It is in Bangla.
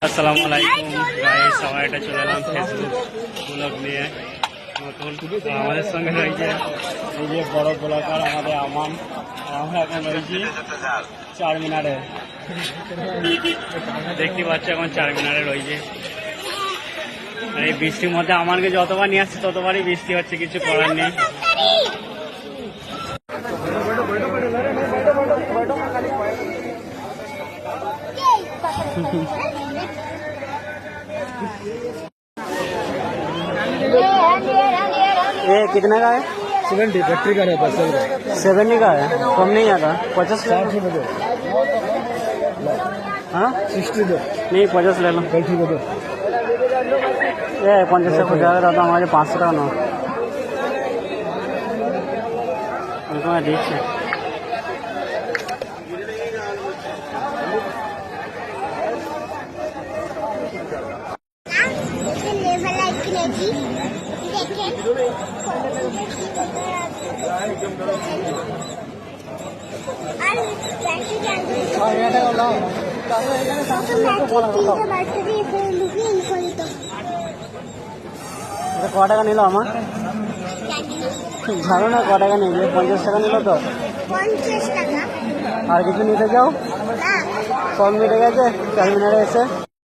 আসসালামু আলাইকুম গাইস, সবাই এটা চলে এলাম ফেসবুক ব্লগ নিয়ে নতুন। আমাদের সঙ্গে রয়েছে এই যে বড় ব্লগার আমাদের আমান। আমরা এখন রয়েছি চারমিনারে, দেখতে পাচ্ছি এখন চারমিনারে রয়েছে। আর এই বৃষ্টির মধ্যে আমানকে যতবার নিয়ে আসছে ততবারই বৃষ্টি হচ্ছে, কিছু করার নেই। ये कितने का है? 70 बैटरी का रहता है 70 का है, कम नहीं आता। 50 ले लो। 60 रुपये दो हाँ 60 दो नहीं 50 ले लो। बैटरी को दो ये 50 से कुछ ज़्यादा रहता हमारे 500 का ना उनको मैं देख से ক টাকা নিল আমার জানো না, ক টাকা নিল? 50 টাকা নিল তো। 50 টাকা আর কিছু নিতে যাও, না কম মিটে গেছে চারমিনারে এসে।